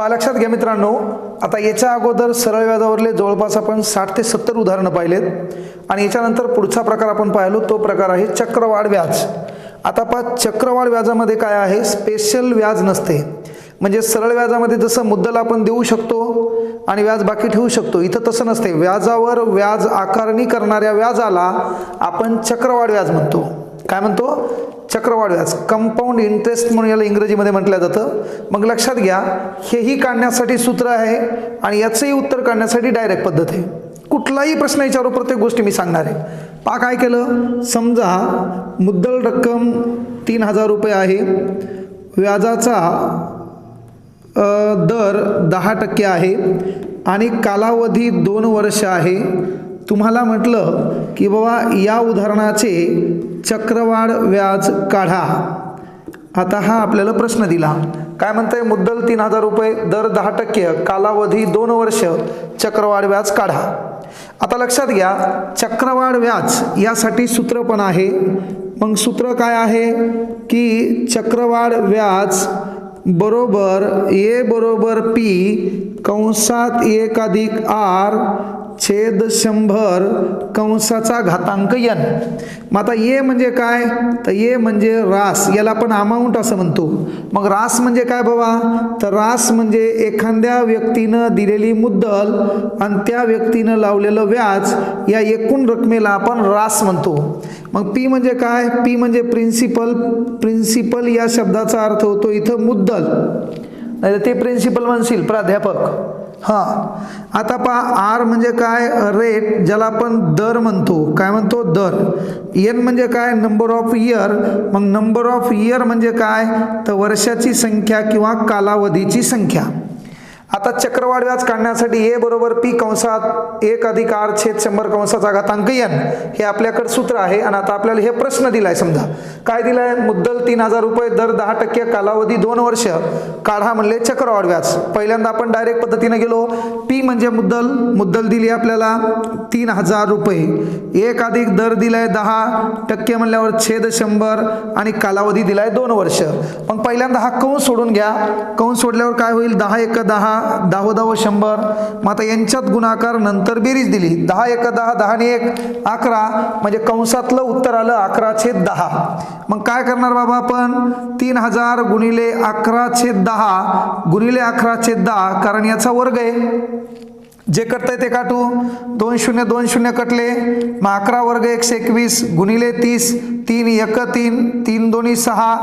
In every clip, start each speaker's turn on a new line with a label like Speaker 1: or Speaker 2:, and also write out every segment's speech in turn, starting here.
Speaker 1: लक्षात घ्या मित्रांनो, आता याच्या अगोदर सरळ व्याजावरले जवळपास आपण 60 ते 70 उदाहरणं पाहिलेत आणि याच्यानंतर पुढचा प्रकार आपण पाहिलो तो प्रकार आहे चक्रवाढ व्याज। आता पहा चक्रवाढ व्याजामध्ये काय आहे, स्पेशल व्याज नसते। म्हणजे सरळ व्याजामध्ये जसं मुद्दल आपण देऊ शकतो आणि व्याज बाकी ठेवू शकतो, इथं तसं नसते। व्याजावर व्याज आकारणी करणाऱ्या व्याजाला आपण चक्रवाढ व्याज म्हणतो। काय म्हणतो? चक्रवाढ व्याज, कंपाऊंड इंटरेस्ट म्हणून याला इंग्रजीमध्ये म्हटलं जातं। मग लक्षात घ्या, हेही काढण्यासाठी सूत्र आहे आणि याचंही उत्तर काढण्यासाठी डायरेक्ट पद्धत आहे। कुठलाही प्रश्न विचारू, प्रत्येक गोष्टी मी सांगणार आहे। पहा काय केलं, समजा मुद्दल रक्कम 3000 रुपये आहे, व्याजाचा दर 10% आहे आणि कालावधी 2 वर्ष आहे। तुम्हाला म्हटलं की बाबा या उदाहरणाचे चक्रवाढ व्याज काढा। आता हा आपल्याला प्रश्न दिला, काय म्हणतंय, मुद्दल 3000 रुपये, दर 10%, कालावधी 2 वर्ष, चक्रवाढ व्याज काढा। आता लक्षात घ्या, चक्रवाढ व्याज यासाठी सूत्र पण आहे। मग सूत्र काय आहे की चक्रवाढ व्याज बरोबर ए बरोबर पी कंसात 1 अधिक आर छेद 100 कंसाचा घातांक n। मग आता ए म्हणजे काय, तर ए म्हणजे रास, याला आपण अमाऊंट असं म्हणतो। मग रास म्हणजे काय बाबा, तर रास म्हणजे एखाद्या व्यक्तीनं दिलेली मुद्दल आणि त्या व्यक्तीनं लावलेलं व्याज, या एकूण रकमेला आपण रास म्हणतो। मग पी म्हणजे काय, पी म्हणजे प्रिन्सिपल, प्रिन्सिपल या शब्दाचा अर्थ होतो इथं मुद्दल, नाही ते प्रिन्सिपल म्हणशील प्राध्यापक। हां, आता पहा आर म्हणजे काय, रेट, ज्याला आपण दर म्हणतो। काय म्हणतो, दर। एन म्हणजे काय, नंबर ऑफ इयर। मग नंबर ऑफ इयर म्हणजे काय, तर वर्षाची संख्या किंवा कालावधीची संख्या। आता चक्रवाढ व्याज काढण्यासाठी ए बरोबर पी कंसात 1 अधिक आर छेद 100 कंसाचा घातांक n हे आपल्याकडे सूत्र आहे। आणि आता आपल्याला हे प्रश्न दिलाय, समजा काय दिलाय, मुद्दल 3000 रुपये, दर 10%, कालावधी 2 वर्ष, काढा म्हणले चक्रवाढ व्याज। पहिल्यांदा आपण डायरेक्ट पद्धतीने गेलो, पी म्हणजे मुद्दल, मुद्दल दिली आपल्याला 3000 रुपये, 1 अधिक दर दिलाय 10% म्हणल्यावर छेद 100 आणि कालावधी दिलाय 2 वर्ष। मग पहिल्यांदा हा कंस सोडून घ्या, कंस सोडल्यावर काय होईल, 10 × 10, 10 × 10 100। मग आता यांच्यात गुणाकार नंतर बेरीज दिली, 10 × 10, 10 आणि 1 11, म्हणजे कंसातलं उत्तर आलं 11/10। मग काय करणार बाबा आपण, 3000 गुणिले 11/10 गुणिले 11/10, कारण याचा वर्ग आहे, जे करताय ते काटू, 2 0 2 0 कटले, मग 11 वर्ग 121 गुणिले 30, 3 1 3, 3 2 6,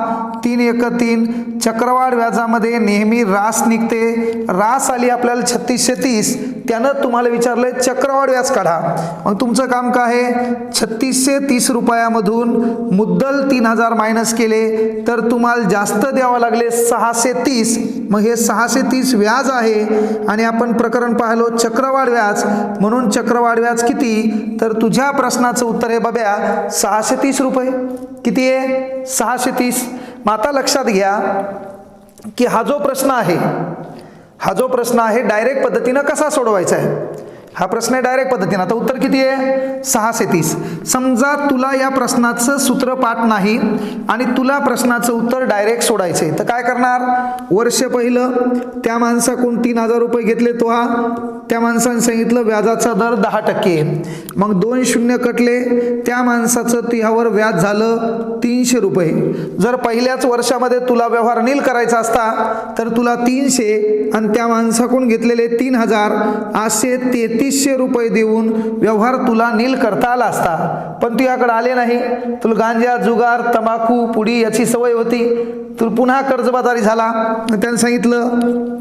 Speaker 1: 3 1 3। चक्रवाढ व्याजामध्ये नेहमी रास निघते, रास आली आपल्याला 3630, त्यानं तुम्हाला विचारलंय चक्रवाढ व्याज काढा। मग तुमचं काम काय आहे, 3630 रुपयामधून मुद्दल 3000 मायनस केले तर तुम्हाला जास्त द्यावं लागले 630। मग हे 630 व्याज आहे आणि आपण प्रकरण पाहिलो चक्रवाढ व्याज, म्हणून चक्रवाढ व्याज किती, तर तुझ्या प्रश्नाचं उत्तर आहे बाब्या 630 रुपये। किती आहे, 630। मग आता लक्षात घ्या की हा जो प्रश्न आहे डायरेक्ट पद्धतीनं कसा सोडवायचा आहे, हा प्रश्न आहे डायरेक्ट पद्धतीने। आता उत्तर किती आहे, 630। समजा तुला या प्रश्नाचं सूत्र पाठ नाही आणि तुला प्रश्नाचं उत्तर डायरेक्ट सोडायचे, तर काय करणार, वर्ष पहिलं त्या माणसाकडून 3000 रुपये घेतले, तो हा त्या माणसाने सांगितलं व्याजाचा दर 10%, मग 2 0 कटले, त्या माणसाचं त्यावर व्याज झालं 300 रुपये। जर पहिल्याच वर्षामध्ये तुला व्यवहार नील करायचा असता तर तुला 300 आणि त्या माणसाकडून घेतलेले 3000 असे 3300 रुपये देऊन व्यवहार तुला नील करता आला असता, पण तुझ्याकडे आले नाही। तुला गांजा, जुगार, तंबाखू, पुडी याची सवय होती, तू पुन्हा कर्जबाजारी झाला। त्याने सांगितलं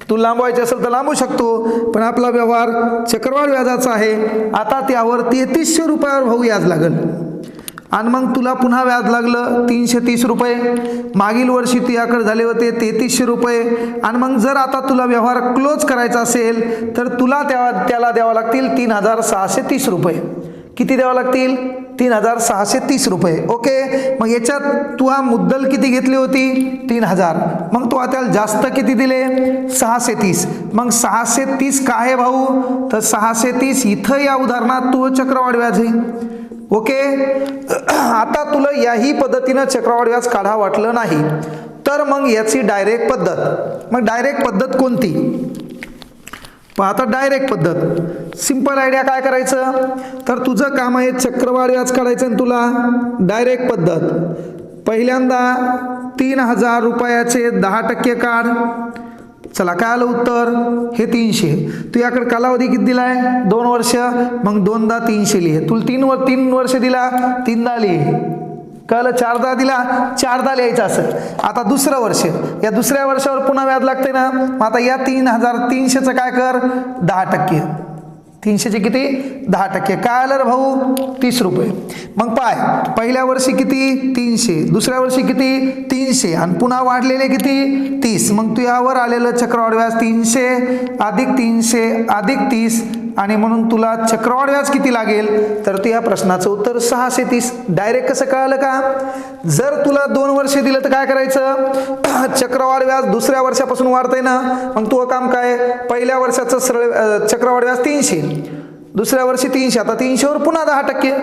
Speaker 1: तू लांबवायचे असेल तर लांबू शकतो, पण आपला व्यवहार चक्रवाढ व्याजाचा आहे, आता त्यावर 3300 रुपयावर भाऊ व्याज लागल आणि मग तुला पुन्हा व्याज लागलं 330 रुपये। मागील वर्षी तुझ्याकडे झाले होते 3300 रुपये आणि मग जर आता तुला व्यवहार क्लोज करायचा असेल तर तुला त्याला द्यावं लागतील 3630 रुपये। किती द्यावं लागतील, 3630 रुपये। ओके, मग याच्यात तू हा मुद्दल किती घेतली होती, 3000, मग तू त्याला जास्त किती दिले, 630। मग 630 काय आहे भाऊ, तर 630 इथं या उदाहरणात तू चक्रवाढ व्याज आहे। ओके, आता तुला याही पद्धतीनं चक्रवाढ व्याज काढा वाटलं नाही तर तर मग याची डायरेक्ट पद्धत. मग डायरेक्ट पद्धत कोणती? पहा आता डायरेक्ट पद्धत सिंपल आयडिया काय करायचं, तर तुझं काम आहे चक्रवाढ व्याज काढायचं आणि तुला डायरेक्ट पद्धत. पहिल्यांदा 3000 रुपयाचे 10% काढ. चला काय आलं उत्तर, हे 300. तू याकडे कालावधी किती दिलाय, 2 वर्ष, मग 2 दा 300 लिहे. तुला 3 वर्ष दिला, 3 दा लिहे. कळलं, 4 दा दिला, 4 दा लिहायचं असं. आता दुसरं वर्ष, या दुसऱ्या वर्षावर पुन्हा व्याज लागते ना. मग आता या 3300चं काय कर, 10%. 300चे किती, 10%. काय आलं रे भाऊ, 30 रुपये. मग पाय, पहिल्या वर्षी किती 300, दुसऱ्या वर्षी किती 300, आणि पुन्हा वाढलेले किती 30. मग तू यावर आलेलं चक्रवाढ व्याज 300 अधिक 300 अधिक 30, आणि म्हणून तुला चक्रवाढ व्याज किती लागेल, तर तू या प्रश्नाचं उत्तर 630. डायरेक्ट कसं कळालं का, जर तुला 2 वर्ष दिलं तर काय करायचं, चक्रवाढ व्याज दुसऱ्या वर्षापासून वाढतंय ना. मग तू काम काय, पहिल्या वर्षाचं सरळ चक्रवाढ व्याज 300, दुसऱ्या वर्षी 300, आता 300वर पुन्हा 10%.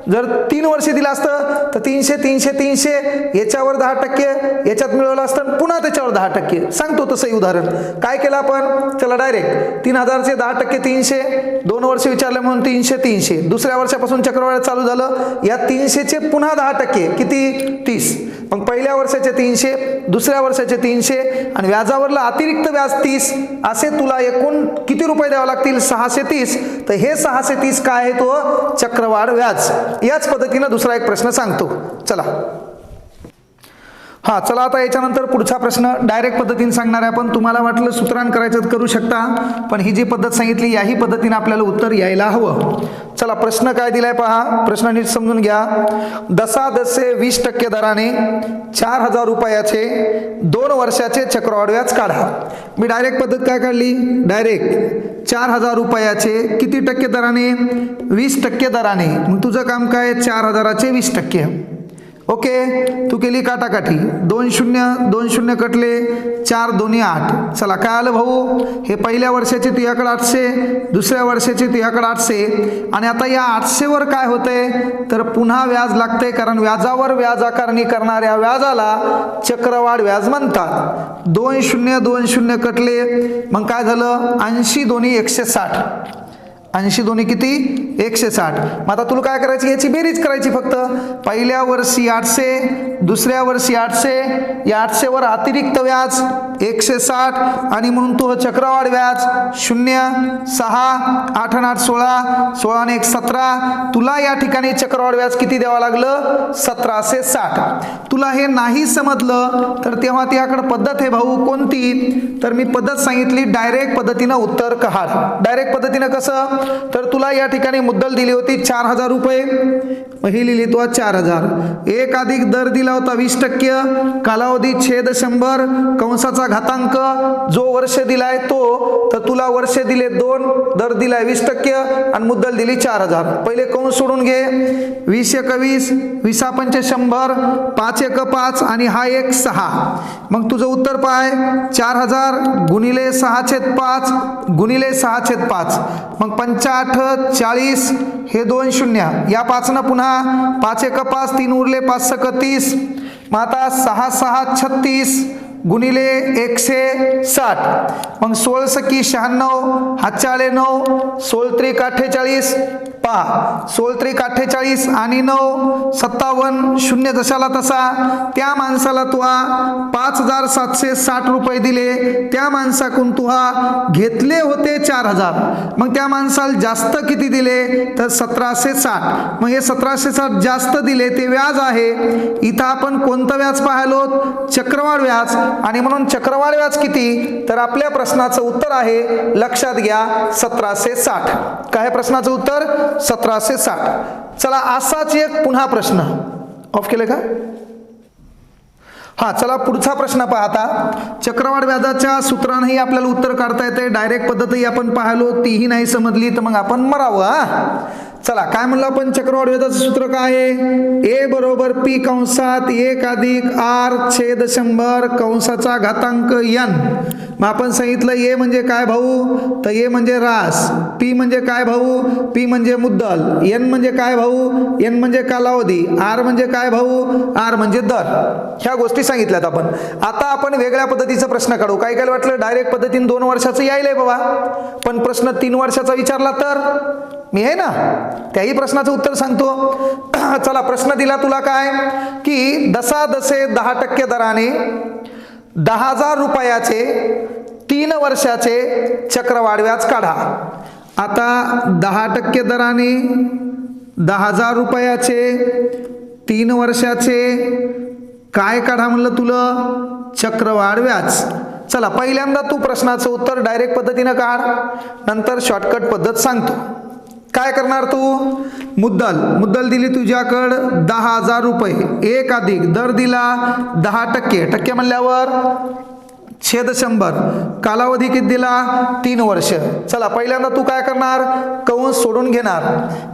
Speaker 1: जर 3 वर्ष दिलं असतं तर 300 300 300 याच्यावर 10%, याच्यात मिळवलं असतं पुन्हा त्याच्यावर 10%. सांगतो तसं उदाहरण. काय केलं आपण, चला डायरेक्ट 3000चे 10% 300, 2 वर्ष विचारलं म्हणून 300 300, दुसऱ्या वर्षापासून चक्रवाढ चालू झालं, या 300चे पुन्हा 10% किती 30. मग पहिल्या वर्षाचे 300, दुसऱ्या वर्षाचे 300, आणि व्याजावरला अतिरिक्त व्याज 30, असे तुला एकूण किती रुपये द्यावे लागतील, 630. तर हे 630 काय आहे, तो चक्रवाढ व्याज. याच पद्धतीने दुसरा एक प्रश्न सांगतो. चला हा, चला आता याच्यानंतर पुढचा प्रश्न डायरेक्ट पद्धतीने सांगणार आहे आपण. तुम्हाला वाटलं सूत्रांत करायचं तर करू शकता, पण ही जी पद्धत सांगितली याही पद्धतीने आपल्याला उत्तर यायला हवं. चला प्रश्न काय दिलाय पहा, प्रश्न नीट समजून घ्या. दशादशे 20% दराने 4000 रुपयाचे 2 वर्षाचे चक्रवाढ व्याज काढा. मी डायरेक्ट पद्धत काय काढली, डायरेक्ट 4000 रुपयाचे किती टक्के दराने, 20% दराने. मग तुझं काम काय, 4000चे 20%. ओके, तू केली काटाकाठी, 2 0 2 0 कटले, 4 2 8. चला काय आलं भाऊ, हे पहिल्या वर्षाचे तुझ्याकडे 800, दुसऱ्या वर्षाचे तुझ्याकडे 800, आणि आता या 800 वर काय होतंय, तर पुन्हा व्याज लागतंय, कारण व्याजावर व्याज आकारणी करणाऱ्या व्याजाला चक्रवाढ व्याज म्हणतात. 2 0 2 0 कटले, मग काय झालं, 80 2 160. 80 2 किती 160. मग आता तुला काय करायची, याची बेरीज करायची फक्त. पहिल्या वर्षी 800, दुसऱ्या वर्षी 800, या 800 वर अतिरिक्त व्याज 160, आणि म्हणून तो चक्रवाढ व्याज 0 6 8 8 16 16 आणि 1 17. तुला या ठिकाणी चक्रवाढ व्याज किती द्यावं लागलं, 1760. तुला हे नाही समजलं तर तेव्हा त्याकडे पद्धत आहे भाऊ कोणती, तर मी पद्धत सांगितली डायरेक्ट पद्धतीनं उत्तर काढ. डायरेक्ट पद्धतीनं कसं, तर तुला या ठिकाणी मुद्दल दिली होती 4000 रुपये, ही लिहिली तू 4000. 1 अधिक दर दिला होता 20%, कालावधी छेद 100, कंसाचा घातांक, जो वर्ष दिलाय तो, तर तुला वर्ष दिले 2, दर दिलाय 20% आणि मुद्दल दिली 4000. पहिले कंस सोडून घे, 20 1 20, 20 5 100, 5 1 5, आणि हा 1 6. मग तुझं उत्तर पाय, 4000 गुणिले 6/5 गुणिले 6/5, मग 5 8 40, हे 2 0, या 5 न पुन्हा 5 1 5, 3 उरले, 5 6 30. मग आता 6 6 36 गुणिले 160, मग 16 सकी 96, हातच्या आले 9, 16 त्रिक 48. पहा 16 त्रिक 48 आणि 9 57, शून्य जशाला तसा. त्या माणसाला तुहा 5760 रुपये दिले, त्या माणसाकडून तुहा घेतले होते 4000. मग त्या माणसाला जास्त किती दिले, तर 1760. मग हे 1760 जास्त दिले ते व्याज आहे. इथं आपण कोणतं व्याज पाहिलो, चक्रवाढ व्याज, आणि म्हणून चक्रवाढ व्याज किती, तर आपल्या प्रश्नाचं उत्तर आहे, लक्षात घ्या, 1760. काय प्रश्नाचं उत्तर, 1760. चला असाच एक पुन्हा प्रश्न, ऑफ केले का, हा चला पुढचा प्रश्न पाहता. चक्रवाढ व्याजाच्या सूत्रानेही आपल्याला उत्तर काढता येते, डायरेक्ट पद्धतही आपण पाहिलो, तीही नाही समजली तर मग आपण मरावं. चला काय म्हणलं आपण चक्रवाढ व्याजाचं सूत्र काय आहे? ए बरोबर पी कंसात 1 अधिक आर छेद 100 कंसाचा घातांक n. मग आपण सांगितलं ए म्हणजे काय भाऊ? तर ए म्हणजे रास, पी म्हणजे काय भाऊ? पी म्हणजे मुद्दल, एन म्हणजे काय भाऊ? एन म्हणजे कालावधी, आर म्हणजे काय भाऊ? आर म्हणजे दर. ह्या गोष्टी सांगितल्यात आपण. आता आपण वेगळ्या पद्धतीचा प्रश्न काढू. काय काय वाटलं डायरेक्ट पद्धतीने 2 वर्षाचं यायलंय बाबा, पण प्रश्न 3 वर्षाचा विचारला तर मी आहे ना, त्याही प्रश्नाचं उत्तर सांगतो. चला प्रश्न दिला तुला काय की दसादसे 10% दराने 10,000 रुपयाचे 3 वर्षाचे चक्रवाढ व्याज काढा. आता 10% दराने 10,000 रुपयाचे 3 वर्षाचे काय काढा म्हणलं तुला? चक्रवाढ व्याज. चला पहिल्यांदा तू प्रश्नाचं उत्तर डायरेक्ट पद्धतीनं काढ, नंतर शॉर्टकट पद्धत सांगतो. काय करणार तू? मुद्दल दिली तुझ्याकडं 10,000 रुपये, 1 अधिक दर दिला 10%, टक्के म्हणल्यावर छेद 100, कालावधी किती दिला? 3 वर्ष. चला पहिल्यांदा तू काय करणार? कंस सोडून घेणार.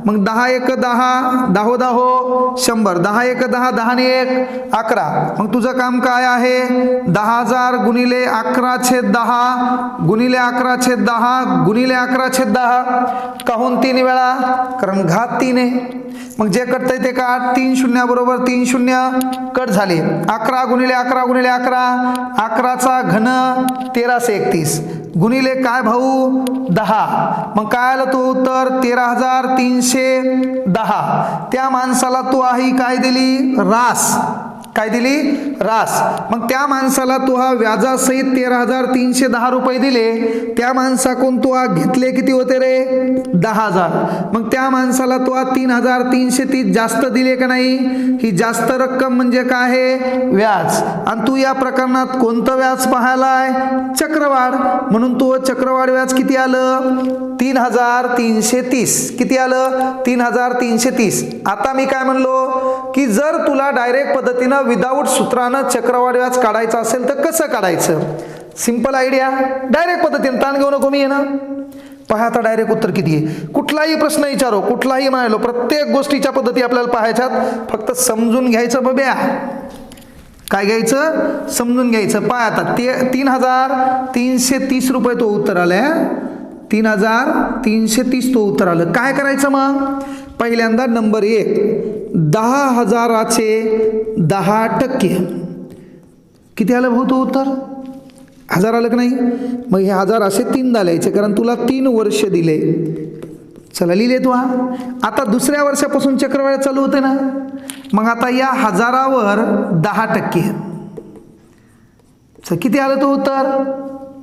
Speaker 1: मग 10 1 10, 10 10 100, 10 1 10, 10 ने 1 11. मग तुझं काम काय आहे? 10,000 गुणिले 11/10 गुणिले 11/10 गुणिले 11/10. काहून 3 वेळा? कारण घात 3 आहे. मग जे कटतंय ते काढ. 3 शून्य बरोबर 3 शून्य कट झाले. 11 गुणिले 11 गुणिले 11, 11चा घन 1331 गुणिले काय भाऊ? 10. मग काय आलं तो उत्तर? 13,310. त्या माणसाला तू आई काय दिली? रास. काय दिली? रास. मग त्या माणसाला तू हा व्याजासहित 13,310 रुपये दिले. त्या माणसाकडून तू हा घेतले किती होते रे? 10,000. मग त्या माणसाला तू हा 3,330 जास्त दिले का नाही? ही जास्त रक्कम म्हणजे काय आहे? व्याज. आणि तू या प्रकरणात कोणतं व्याज पाहायलाय? चक्रवाढ. म्हणून तू चक्रवाढ व्याज किती आलं? 3,330. किती आलं? 3,330. आता मी काय म्हणलो की जर तुला डायरेक्ट पद्धतीनं विदाऊट सूत्रानं चक्रवाढ व्याज काढायचं असेल तर कसं काढायचं? Simple idea. डायरेक्ट पद्धतीने ताण घेऊ नको मी आहे ना. पहा आता डायरेक्ट उत्तर किती आहे. कुठलाही प्रश्न विचारो, कुठलाही म्हणालो, प्रत्येक गोष्टीच्या पद्धती आपल्याला पाहायच्यात. फक्त समजून घ्यायचं बब्या. काय घ्यायचं? समजून घ्यायचं. पाय आता 3,330 रुपये तो उत्तर आलाय. 3,330 तो उत्तर आलं. काय करायचं मग? पहिल्यांदा नंबर 1, 10,000चे 10%. किती आलं भाऊ तो उत्तर? 1000 आलं का नाही? मग हे 1000 असे 3दा लिहायचे, कारण तुला 3 वर्ष दिले. चला लिहिले तू. आता दुसऱ्या वर्षापासून चक्रवाढ चालू होते ना. मग आता या 1000वर 10%. किती आलं तो उत्तर?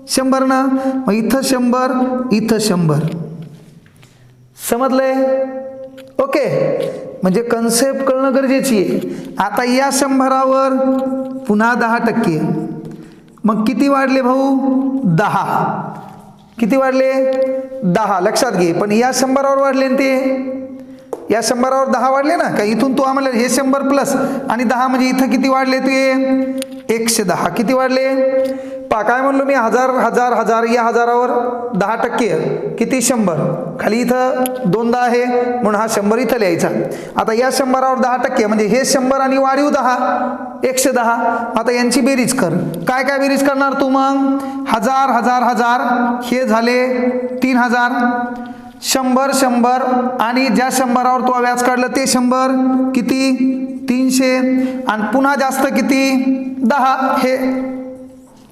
Speaker 1: 100 ना. मग इथं 100, इथं 100. समजलंय? ओके. म्हणजे कन्सेप्ट कळणं गरजेची आहे. आता या 100वर पुन्हा 10%. मग किती वाढले भाऊ? 10. किती वाढले? 10. लक्षात घे. पण या 100वर वाढले ना ते. या 100वर 10 वाढले ना. का इथून तू आम्हाला हे 100 प्लस आणि 10 म्हणजे इथं किती वाढले ते? 110. किती वाढले? पा काय म्हणलो मी? 1000 या 1000वर 10%. किती? 100. खाली इथं 2दा आहे म्हणून हा 100 इथं लिहायचा. आता या 100वर 10% म्हणजे हे 100 आणि वाढीव 10 110. आता यांची बेरीज कर. काय काय बेरीज करणार तू मग? 1000 हे झाले 3,000. 100 आणि ज्या 100वर तू व्याज काढलं ते 100 किती? 300. आणि पुन्हा जास्त किती? 10. हे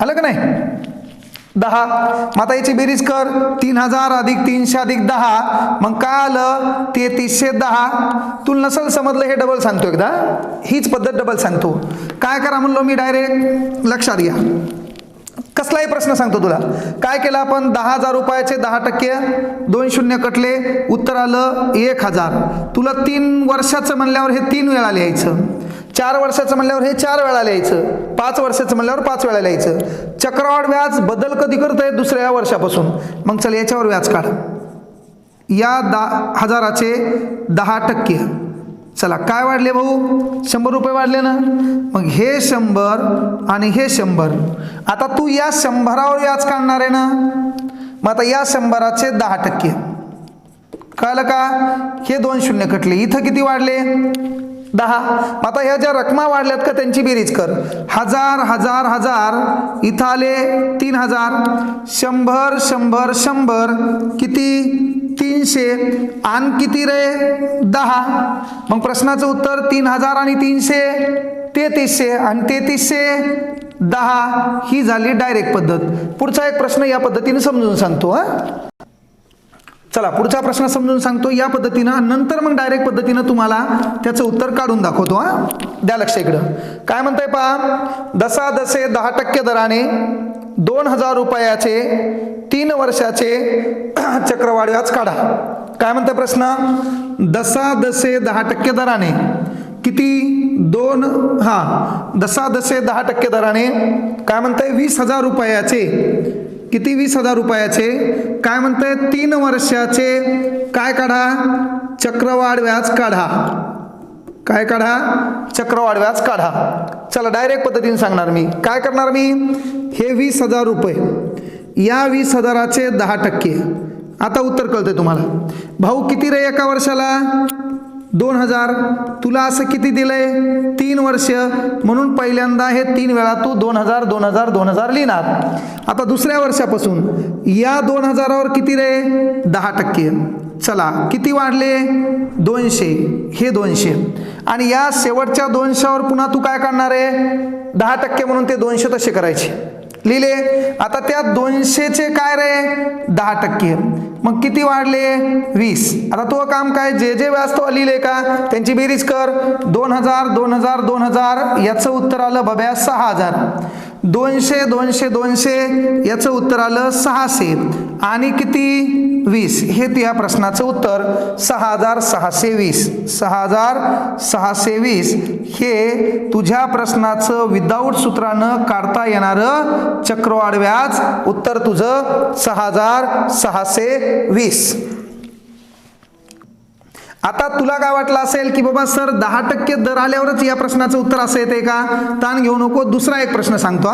Speaker 1: आलं का नाही? 10. मग आता याची बेरीज कर. 3,000 अधिक 300 अधिक 10. मग काय आलं? 3310. तुला नसल समजलं हे डबल सांगतो एकदा. हीच पद्धत डबल सांगतो. काय करा म्हणलो मी डायरेक्ट? लक्षात घ्या. कसलाही प्रश्न सांगतो तुला. काय केलं आपण? 10,000 रुपयाचे 10%. 2 शून्य कटले. उत्तर आलं 1,000. तुला 3 वर्षाचं म्हणल्यावर हे 3 वेळा लिहायचं. 4 वर्षाचं म्हणल्यावर हे 4 वेळा लिहायचं. 5 वर्षाचं म्हणल्यावर 5 वेळा लिहायचं. चक्रवाढ व्याज बदल कधी करतंय? दुसऱ्या वर्षापासून. मग चल याच्यावर व्याज काढ. या 10,000चे 10%. चला काय वाढले भाऊ? 100 रुपये वाढले ना. मग हे 100 आणि हे 100. आता तू या 100वर व्याज काढणार आहे ना. मग आता या 100चे 10%. कळलं का? हे 2 शून्य कटले, इथं किती वाढले? 10. आता ह्या ज्या रकमा वाढल्यात का त्यांची बेरीज कर. 1000 1000 1000 इथं आले 3000. 100 100 100 किती? 300. आणि किती रे? 10. मग प्रश्नाचं उत्तर 3000 आणि 300 3300 आणि 3300 10. ही झाली डायरेक्ट पद्धत. पुढचा एक प्रश्न या पद्धतीने समजून सांगतो. चला पुढचा प्रश्न समजून सांगतो या पद्धतीनं, नंतर मग डायरेक्ट पद्धतीनं तुम्हाला त्याचं उत्तर काढून दाखवतो. द्या लक्ष इकडं. काय म्हणताय पहा, दशादशे 10% दराने 2000 रुपयाचे 3 वर्षाचे चक्रवाढ व्याज काढा. काय म्हणताय प्रश्न? दशादशे 10% दराने किती? दशादशे 10% दराने काय म्हणताय? 20,000 रुपयाचे किती? 20,000 रुपयाचे काय म्हणताय? 3 वर्षाचे काय काढा? चक्रवाढ व्याज काढा. काय काढा? चक्रवाढ व्याज काढा. चला डायरेक्ट पद्धतीने सांगणार मी. काय करणार मी? हे 20,000 रुपये, या 20,000चे 10%. आता उत्तर कळतंय तुम्हाला. भाऊ किती रे एका वर्षाला? 2000. तुला असं किती दिलंय? 3 वर्ष, म्हणून पहिल्यांदा हे 3 वेळा तू 2000 2000 2000 लिहिणार. आता दुसऱ्या वर्षापासून या 2000वर किती रे? 10%. चला किती वाढले? 200. हे 200 आणि या शेवटच्या 200वर पुन्हा तू काय काढणार आहे? 10% म्हणून ते 200 तसे करायचे. लिहिले. आता त्या 200चे काय रे? 10%. मग किती वाढले? 20. आता तो काम काय? जे जे व्याज तो लिहिले का त्यांची बेरीज कर. 2000 2000 2000 याचं उत्तर आलं बब्या 6000. 200 200 200 याचं उत्तर आलं 600 आणि किती? 20. हे या प्रश्नाचं उत्तर 6620. 6620 हे तुझ्या प्रश्नाचं विदाऊट सूत्रानं काढता येणारं चक्रवाढ व्याज उत्तर तुझं 6620. आता तुला काय वाटलं असेल की बाबा सर 10% दर आल्यावरच या प्रश्नाचं उत्तर असं येते का? ताण घेऊ नको. दुसरा एक प्रश्न सांगतो.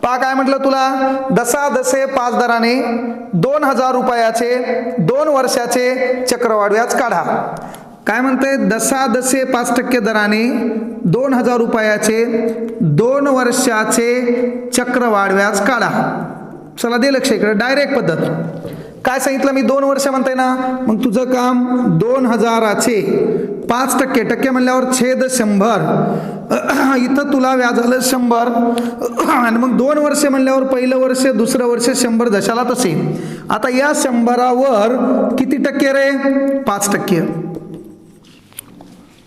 Speaker 1: पहा काय म्हटलं तुला? दशादशे 5 दराने 2000 रुपयाचे 2 वर्षाचे चक्रवाढ व्याज काढा. काय म्हणते? दशादशे 5% दराने 2000 रुपयाचे 2 वर्षाचे चक्रवाढ व्याज काढा. चला दे लक्ष इकडे. डायरेक्ट पद्धत. काय सांगितलं मी? 2 वर्ष म्हणताय ना, मग तुझं काम 2000चे 5% टक्के म्हणल्यावर छेद 100. इथं तुला व्याज आलं 100 आणि मग 2 वर्ष म्हणल्यावर पहिलं वर्ष दुसरं वर्ष 100 जशाला तसे. आता या 100वर किती टक्के रे? 5%.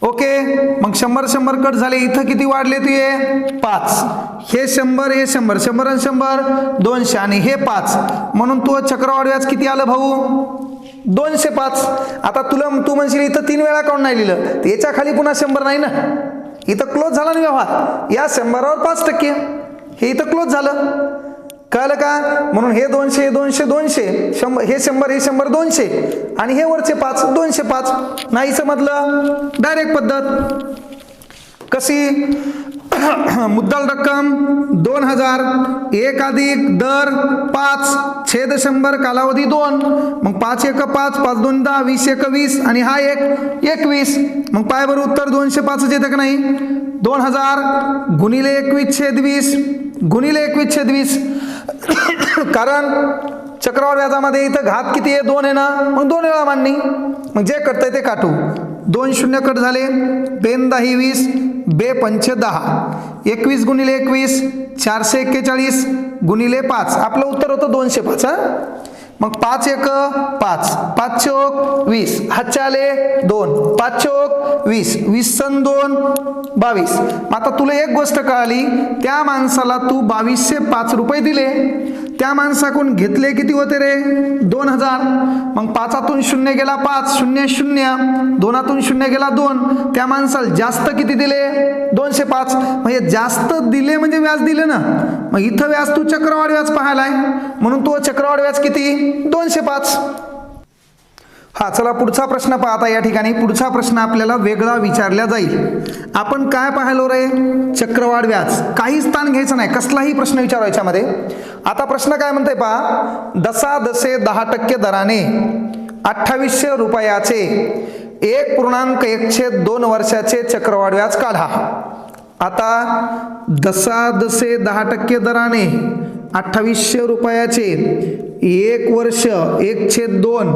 Speaker 1: ओके. मग 100 100 कट झाले. इथं किती वाढले तुझे? 5. हे 100 हे 100 100 आणि 100 200 आणि हे 5 म्हणून तो चक्रवाढ व्याज किती आलं भाऊ? 205. आता तू म्हणशील इथं 3 वेळा काऊन नाही लिहिलं? याच्या खाली पुन्हा 100 नाही ना. इथं क्लोज झाला ना व्यवहार. या 100वर 5%. हे इथं क्लोज झालं. कळलं का? म्हणून हे 200 हे 200 200 100 हे 100 हे 100 200 आणि हे वरचे 5 205. नाही समजलं? डायरेक्ट पद्धत. कशी? मुद्दल रक्कम 2000 1 अधिक दर 5 छेद 100 कालावधी 2. मग 5 1 5 5 2 10 20 1 20 आणि हा 1 21. मग पाय बरं उत्तर 205 येतं का नाही? 2000 गुणिले 21 छेद 20 गुणिले 21 छेद 20. कारण चक्रवाढ व्याजामध्ये इथं घात किती आहे? 2 आहे ना. मग 2 वेळा मांडणी. मग जे कटतंय ते काटू. 2 शून्य कट झाले. बेन 10 20 बे 5 10. 21 गुणिले 21 441 गुणिले 5. आपलं उत्तर होतं 205. मग 5 1 5 5 चौक 20 हातचे आले 2 5 चौक 20 20 सन 2 22. आता तुला एक गोष्ट कळाली. त्या माणसाला तू 2205 रुपये दिले. त्या माणसाकडून घेतले किती होते रे? 2000. मग 5तून 0 गेला 5 0 0 2तून 0 गेला 2. त्या माणसाला जास्त किती दिले? 205. म्हणजे जास्त दिले म्हणजे व्याज दिले ना. मग इथं व्याज तू चक्रवाढ व्याज पाहायलाय म्हणून तो चक्रवाढ व्याज किती? 205. हा चला पुढचा प्रश्न पाहता. या ठिकाणी पुढचा प्रश्न आपल्याला वेगळा विचारला जाईल. आपण काय पाहिलो रे? चक्रवाढ व्याज. काहीच ताण घ्यायचं नाही. कसलाही प्रश्न विचारायच्या मध्ये. आता प्रश्न काय म्हणते पहा. दशादशे 10% दराने 2800 रुपयाचे 1.1/2 वर्षाचे चक्रवाढ व्याज काढा. आता दसे 10% दराने 2800 रुपयाचे 1 वर्ष 1/2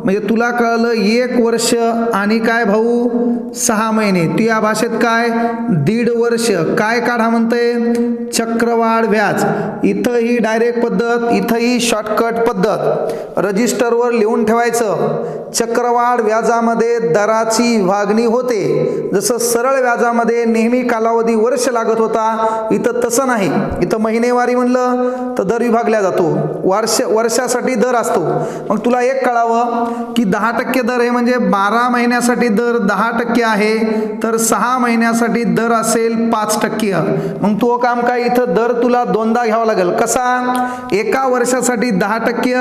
Speaker 1: म्हणजे तुला कळलं 1 वर्ष आणि काय भाऊ 6 महिने. तू या भाषेत काय 1.5 वर्ष काय काढा म्हणते चक्रवाढ व्याज. इथं ही डायरेक्ट पद्धत, इथं ही शॉर्टकट पद्धत. रजिस्टरवर लिहून ठेवायचं. चक्रवाढ व्याजामध्ये दराची विभागणी होते. जसं सरळ व्याजामध्ये नेहमी कालावधी वर्ष लागत होता, इथं तसं नाही. इथं महिनेवारी म्हणलं तर दर विभागला जातो, वर्षासाठी दर असतो. मग तुला एक कळावं की 10% दर आहे म्हणजे 12 महिन्यासाठी दर 10% आहे, तर 6 महिन्यासाठी दर असेल 5%. मग तो काम काय इथं दर तुला दोनदा घ्यावा लागेल. कसा? एका वर्षासाठी 10%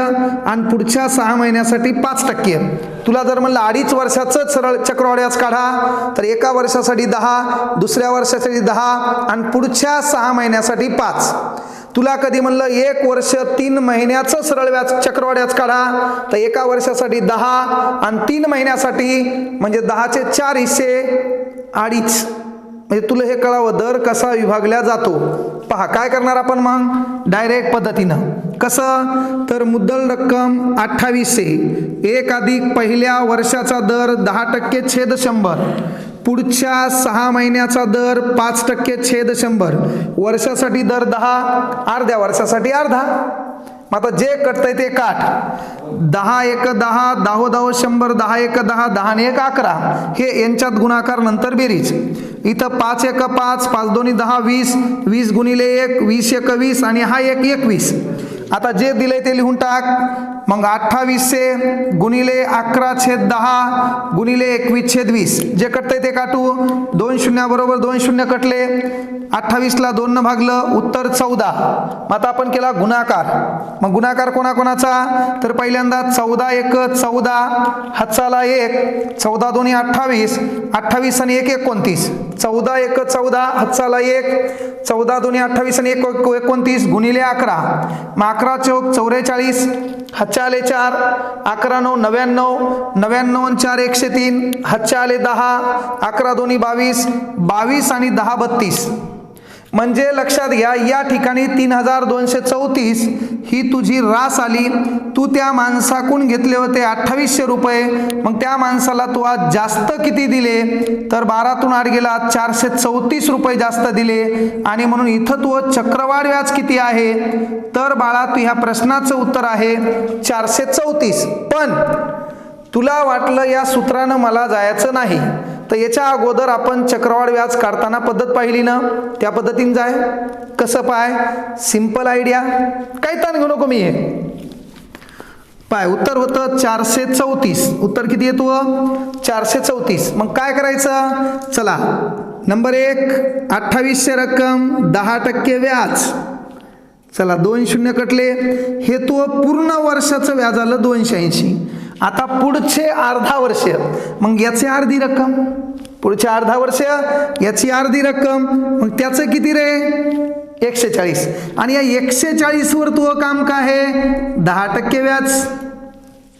Speaker 1: आणि पुढच्या 6 महिन्यासाठी 5%. तुला जर म्हणलं 2.5 वर्षाचं सरळ चक्रवाढ व्याज काढा तर एका वर्षासाठी 10, दुसऱ्या वर्षासाठी 10 आणि पुढच्या 6 महिन्यासाठी 5. तुला कधी म्हणलं 1 वर्ष 3 महिन्याचं सरळ व्याज चक्रवाढ व्याज काढा तर एका वर्षासाठी 10 आणि 3 महिन्यासाठी म्हणजे 10चे 4 हिस्से 2.5. म्हणजे तुला हे कळावं दर कसा विभागला जातो. पहा काय करणार आपण मग डायरेक्ट पद्धतीनं. कसं? तर मुद्दल रक्कम 2800, 1 अधिक पहिल्या वर्षाचा दर 10% छेद 100, पुढच्या 6 महिन्याचा दर 5% छेद 100, वर्षासाठी दर 10, अर्ध्या वर्षासाठी अर्धा. मग आता जे कटतंय ते काट. 10 × 1 = 10, 10 × 10 = 100, 10 × 1 = 10, 10 × 1 = 11. हे यांच्यात गुणाकार नंतर बेरीज. इथं 5 × 1 = 5, 5 × 2 = 10, 20, 20 × 1, 20 × 1 = 20 आणि हा 1 = 21. आता जे दिलंय ते लिहून टाक. मग 2800 गुणिले 11/10 गुणिले 21/20 जे कटतंय ते काटू. 2 शून्य बरोबर 2 शून्य कटले. 28 ला 2 न भागलं, उत्तर 14. आता आपण केला गुणाकार. मग गुणाकार कोणाकोणाचा? तर पहिल्यांदा 14 × 1 = 14, हातचाला 1, 14 × 2 = 28, 28 आणि 1 = 29. 14 × 1 = 14, हातचाला 1, 14 × 2 = 28 आणि 1 = 29 गुणिले 11. मग 11 × 4 = 44, हातच्या आले 4, 11 × 9 = 99, 99 आणि 4 = 103, हातच्या आले 10, 11 × 2 = 22, 22 आणि 10 = 32. म्हणजे लक्षात घ्या या ठिकाणी 3234 ही तुझी रास आली. तू त्या माणसाकडून घेतले होते 2800 रुपये. मग त्या माणसाला तू आज जास्त किती दिले? तर 12तून 8 गेला 434 रुपये जास्त दिले. आणि म्हणून इथं तू चक्रवाढ व्याज किती आहे? तर बाळा तू ह्या प्रश्नाचं उत्तर आहे 434. पण तुला वाटलं या सूत्रानं मला जायचं नाही तर याच्या अगोदर आपण चक्रवाढ व्याज काढताना पद्धत पाहिली ना, त्या पद्धतीने जाय. कसं पाय? सिंपल आयडिया, काही ताण घेऊ नको. मी हे पाय उत्तर होतं 434. उत्तर किती येतो? 434. मग काय करायचं? चला नंबर 1 2800 रक्कम 10% व्याज. चला 2 शून्य कटले. हे तो पूर्ण वर्षाचं व्याज आलं 280. आता पुढचे अर्धा वर्ष मग याची अर्धी रक्कम, पुढचे अर्धा वर्ष याची अर्धी रक्कम. मग त्याचं किती रे? 140. आणि या 140 वर तो काम काय आहे? 10% व्याज.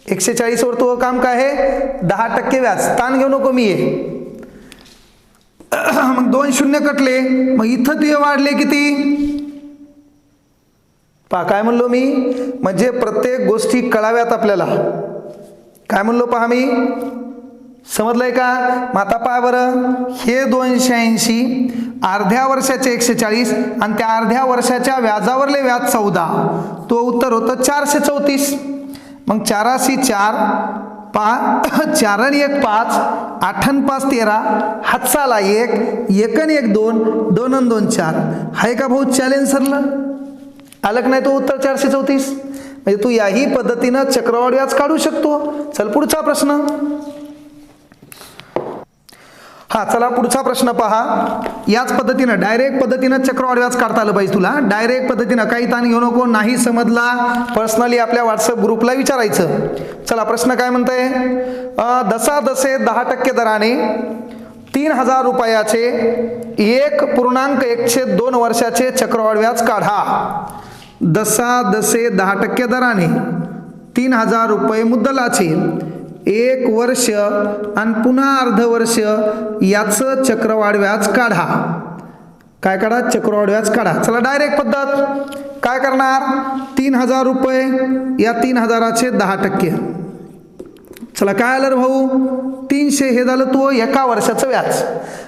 Speaker 1: 140 वर तो काम काय आहे? 10% व्याज. ताण घेऊ नको. मी आहे मग 2 शून्य कटले. मग इथं ते वाढले किती? पहा काय म्हणलो मी, म्हणजे प्रत्येक गोष्टी कळाव्यात आपल्याला. काय म्हणलो पहा मी, समजलंय का? मग आता पहा बरं, हे 280 अर्ध्या वर्षाचे 140 आणि त्या अर्ध्या वर्षाच्या व्याजावरले व्याज 14. तो उत्तर होतं 434. मग 4 × 4 पहा 4 आणि 1 5, 8 आणि 5 13, हातचाला 1, 1 आणि 1 2, 2 आणि 2 4. हाय का भाऊ चॅलेंज सरलं? आलं नाही तो उत्तर 434. म्हणजे तू याही पद्धतीनं चक्रवाढ व्याज काढू शकतो. चल पुढचा प्रश्न. हा चला पुढचा प्रश्न पहा. याच पद्धतीनं डायरेक्ट पद्धतीनं चक्रवाढ व्याज काढता आलं पाहिजे तुला. डायरेक्ट पद्धतीनं काही ताण घेऊ नको. नाही समजला पर्सनली आपल्या व्हॉट्सअप ग्रुपला विचारायचं. चला प्रश्न काय म्हणतंय? दसे 10% दराने 3000 रुपयाचे 1.1/2 वर्षाचे चक्रवाढ व्याज काढा. दसे 10% दराने 3000 रुपये मुद्दलाचे 1 वर्ष आणि पुन्हा अर्ध वर्ष याचं चक्रवाढ व्याज काढा. काय काढा? चक्रवाढ व्याज काढा. चला डायरेक्ट पद्धत काय करणार? 3,000 रुपये या 3,000चे 10%. चला काय आलं रे भाऊ? 300. हे झालं तो एका वर्षाचं व्याज.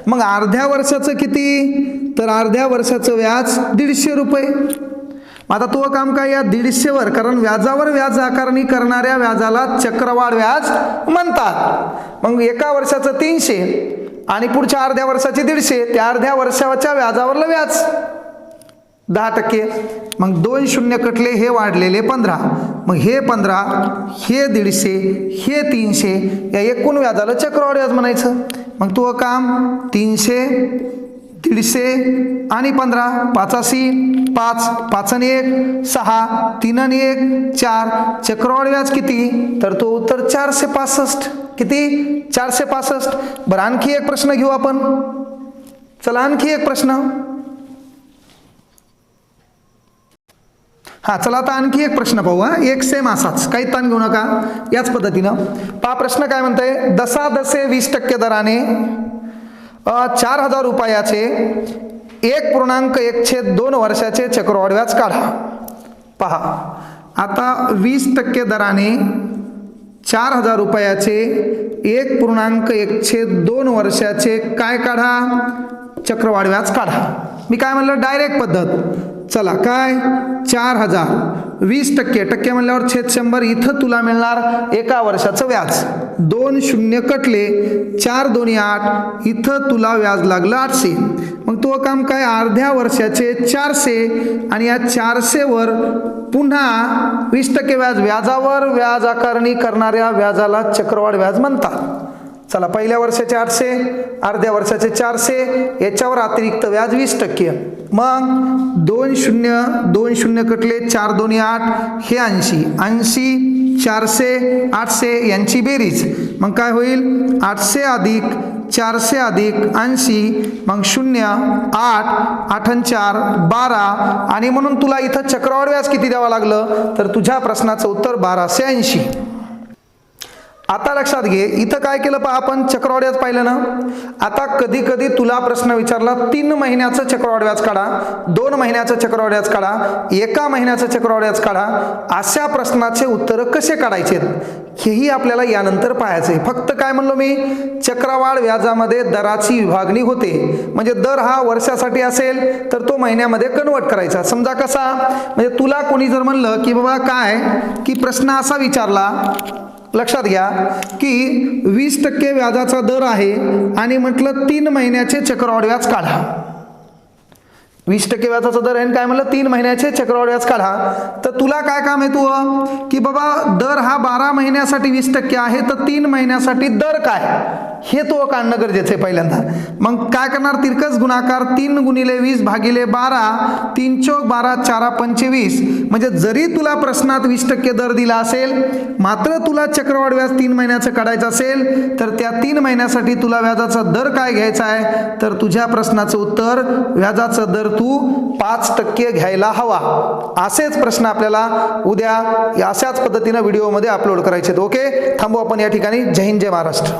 Speaker 1: मग अर्ध्या वर्षाचं किती? तर अर्ध्या वर्षाचं व्याज 150 रुपये. आता तो काम काय? या 150वर, कारण व्याजावर व्याज आकारणी करणाऱ्या व्याजाला चक्रवाढ व्याज म्हणतात. मग एका वर्षाचं 300 आणि पुढच्या अर्ध्या वर्षाचे 150. त्या अर्ध्या वर्षाच्या व्याजावरलं व्याज 10%. मग 2 शून्य कटले, हे वाढलेले 15. मग हे 15, हे 150, हे 300, या एकूण व्याजाला चक्रवाढ व्याज म्हणायचं. मग तो काम 300, 150 आणि 15. 85, 5, 5 आणि 1, 6, 3 आणि 1, 4. चक्रवाढ व्याज किती? तर तो उत्तर 465. किती? 465. बरं आणखी एक प्रश्न घेऊ आपण. चला आणखी एक प्रश्न. हा चला आता आणखी एक प्रश्न पाहू. एक सेम असाच, काही ताण घेऊ नका, याच पद्धतीनं पहा. प्रश्न काय म्हणतंय? दसादसे 20% दराने 4,000 रुपयाचे 1.1/2 वर्षाचे चक्रवाढ व्याज काढा. पहा आता 20% दराने 4,000 रुपयाचे 1.1/2 वर्षाचे काय काढा? चक्रवाढ व्याज काढा. मी काय म्हणलं? डायरेक्ट पद्धत. चला काय? 4,000 20% टक्के म्हणल्यावर छेद 100. इथं तुला मिळणार एका वर्षाचं व्याज. 2 शून्य कटले, 4 2 8. इथं तुला व्याज लागलं 800. मग तो काम काय? अर्ध्या वर्षाचे 400 आणि या 400वर पुन्हा 20% व्याज. व्याजावर व्याज आकारणी करणाऱ्या व्याजाला चक्रवाढ व्याज म्हणतात. चला पहिल्या वर्षाचे 800, अर्ध्या वर्षाचे 400, याच्यावर अतिरिक्त व्याज 20%. मग 2 शून्य कटले, 4 2 8, हे 80. 80, 400, 800 यांची बेरीज. मग काय होईल? 800 अधिक 400 अधिक 80. मग 0, 8, 8 आणि 4, 12. आणि म्हणून तुला इथं चक्रवाढ व्याज किती द्यावं लागलं? तर तुझ्या प्रश्नाचं उत्तर 1280. आता लक्षात घे, इथं काय केलं पहा आपण? चक्रवाढ व्याज पाहिलं ना. आता कधी कधी तुला प्रश्न विचारला 3 महिन्याचं चक्रवाढ व्याज काढा, 2 महिन्याचं चक्रवाढ व्याज काढा, 1 महिन्याचं चक्रवाढ व्याज काढा. अशा प्रश्नाचे उत्तर कसे काढायचे हेही आपल्याला यानंतर पाहायचंय. फक्त काय म्हणलो मी? चक्रवाढ व्याजामध्ये दराची विभागणी होते. म्हणजे दर हा वर्षासाठी असेल तर तो महिन्यामध्ये कन्वर्ट करायचा. समजा कसा? म्हणजे तुला कोणी जर म्हणलं की बाबा काय की प्रश्न असा विचारला, लक्षात घ्या की 20% व्याजाचा दर आहे आणि म्हटलं 3 महिन्याचे चक्रवाढ व्याज काढा. 20% व्याजाचा दर आहे, काय म्हणलं? 3 महिन्याचे चक्रवाढ व्याज काढा. तर तुला काय काम आहे? तू की बाबा दर हा 12 महिन्यासाठी 20% आहे, तर 3 महिन्यासाठी दर काय हे तो काढणं गरजेचं आहे पहिल्यांदा. मग काय करणार? तिरकस गुणाकार 3 गुणिले 20 भागिले 12. 3 चौक 12, 4 25. म्हणजे जरी तुला प्रश्नात 20% दर दिला असेल, मात्र तुला चक्रवाढ व्याज 3 महिन्याचं काढायचं असेल, तर त्या 3 महिन्यासाठी तुला व्याजाचा दर काय घ्यायचा आहे? तर तुझ्या प्रश्नाचं उत्तर व्याजाचा दर तू 5% घ्यायला हवा. असेच प्रश्न आपल्याला उद्या अशाच पद्धतीने व्हिडिओमध्ये अपलोड करायचे. ओके, थांबू आपण या ठिकाणी. जय हिंद, जय महाराष्ट्र.